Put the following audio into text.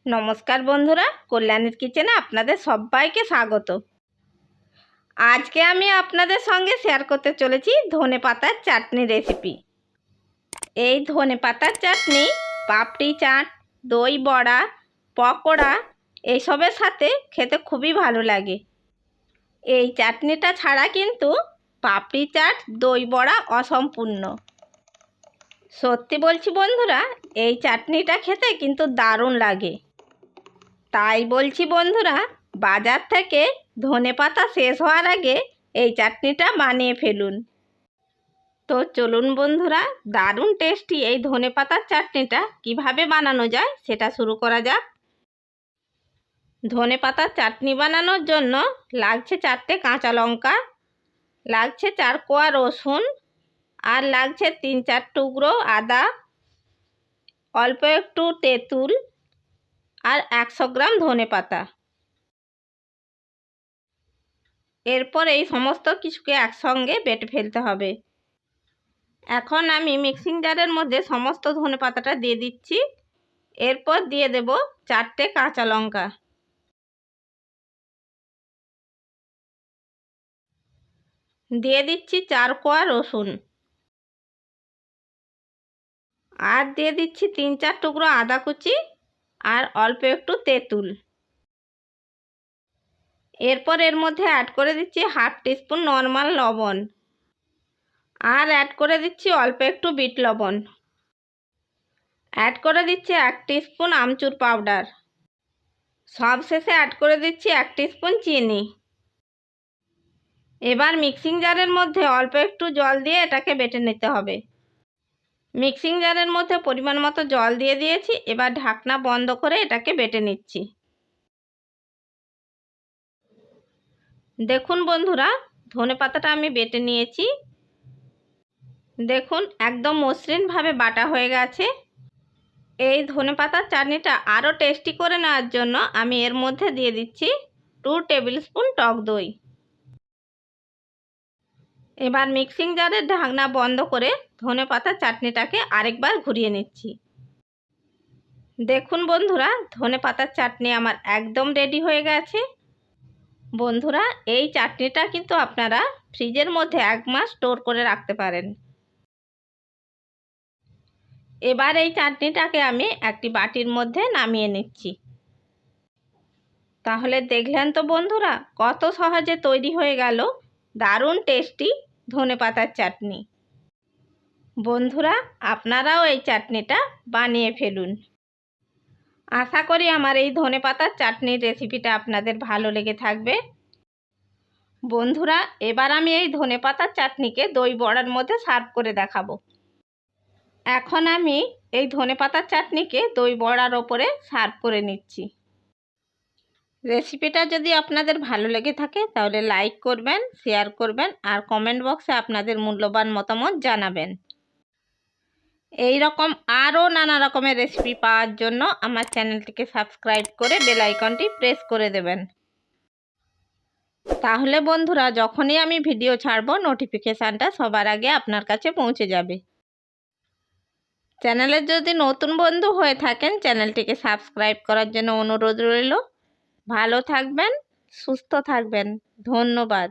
নমস্কার বন্ধুরা, কল্যাণীর কিচেনে আপনাদের সবাইকে স্বাগত। আজকে আমি আপনাদের সঙ্গে শেয়ার করতে চলেছি ধনেপাতার চাটনি রেসিপি। এই ধনেপাতার চাটনি পাপড়ি চাট, দই বড়া, পকোড়া এইসবের সাথে খেতে খুবই ভালো লাগে। এই চাটনিটা ছাড়া কিন্তু পাপড়ি চাট, দই বড়া অসম্পূর্ণ। সত্যি বলছি বন্ধুরা, এই চাটনিটা খেতে কিন্তু দারুণ লাগে। তাই বলছি বন্ধুরা, বাজার থেকে ধনেপাতা শেষ হওয়ার আগে এই চাটনিটা বানিয়ে ফেলুন। তো চলুন বন্ধুরা, দারুণ টেস্টি এই ধনেপাতার চাটনিটা কিভাবে বানানো যায় সেটা শুরু করা যাক। ধনেপাতার চাটনি বানানোর জন্য লাগছে 4টে কাঁচা লঙ্কা, লাগছে 4 কোয়া রসুন, আর লাগছে 3-4 টুকরো আদা, অল্প একটু তেঁতুল, আর 100 গ্রাম ধনেপাতা। এরপর এই সমস্ত কিছুকে একসঙ্গে বেটে ফেলতে হবে। এখন আমি মিক্সিং জারের মধ্যে সমস্ত ধনেপাতাটা দিয়ে দিচ্ছি। এরপর দিয়ে দেব 4টে কাঁচা লঙ্কা, দিয়ে দিচ্ছি 4 কোয়া রসুন, আর দিয়ে দিচ্ছি 3-4 টুকরো আদা কুচি, আর অল্প একটু তেঁতুল। এরপর এর মধ্যে অ্যাড করে দিচ্ছি 1/2 টিস্পুন নর্মাল লবণ, আর অ্যাড করে দিচ্ছি অল্প একটু বিট লবণ, অ্যাড করে দিচ্ছি 1 টিস্পুন আমচুর পাউডার, সবশেষে অ্যাড করে দিচ্ছি 1 টিস্পুন চিনি। এবার মিক্সিং জারের মধ্যে অল্প একটু জল দিয়ে এটাকে বেটে নিতে হবে। মিক্সিং জারের মধ্যে পরিমাণ মতো জল দিয়ে দিয়েছি। এবার ঢাকনা বন্ধ করে এটাকে বেটে নিচ্ছি। দেখুন বন্ধুরা, ধনেপাতাটা আমি বেটে নিয়েছি। দেখুন একদম মসৃণভাবে বাটা হয়ে গেছে। এই ধনেপাতার চাটনিটা আরও টেস্টি করে নেওয়ার জন্য আমি এর মধ্যে দিয়ে দিচ্ছি 2 টেবিল স্পুন টক দই। এবার মিক্সিং জারের ঢাকনা বন্ধ করে ধনেপাতার চাটনিটাকে আরেকবার ঘুরিয়ে নিচ্ছি। দেখুন বন্ধুরা, ধনেপাতার চাটনি আমার একদম রেডি হয়ে গেছে। বন্ধুরা, এই চাটনিটা কিন্তু আপনারা ফ্রিজের মধ্যে 1 মাস স্টোর করে রাখতে পারেন। এবার এই চাটনিটাকে আমি একটি বাটির মধ্যে নামিয়ে নিচ্ছি। তাহলে দেখলেন তো বন্ধুরা, কত সহজে তৈরি হয়ে গেল দারুণ টেস্টি ধনেপাতার চাটনি। বন্ধুরা, আপনারাও এই চাটনিটা বানিয়ে ফেলুন। আশা করি আমার এই ধনেপাতার চাটনির রেসিপিটা আপনাদের ভালো লেগে থাকবে। বন্ধুরা, এবার আমি এই ধনেপাতার চাটনিকে দই বড়ার মধ্যে সার্ভ করে দেখাবো। এখন আমি এই ধনেপাতার চাটনিকে দই বড়ার ওপরে সার্ভ করে নিচ্ছি। রেসিপিটা যদি আপনাদের ভালো লেগে থাকে তাহলে লাইক করবেন, শেয়ার করবেন, আর কমেন্ট বক্সে আপনাদের মূল্যবান মতামত জানাবেন। এই রকম আরও নানা রকমের রেসিপি পাওয়ার জন্য আমার চ্যানেলটিকে সাবস্ক্রাইব করে বেল আইকনটি প্রেস করে দেবেন। তাহলে বন্ধুরা, যখনই আমি ভিডিও ছাড়ব নোটিফিকেশানটা সবার আগে আপনার কাছে পৌঁছে যাবে। চ্যানেলের যদি নতুন বন্ধু হয়ে থাকেন চ্যানেলটিকে সাবস্ক্রাইব করার জন্য অনুরোধ রইল। ভালো থাকবেন, সুস্থ থাকবেন। ধন্যবাদ।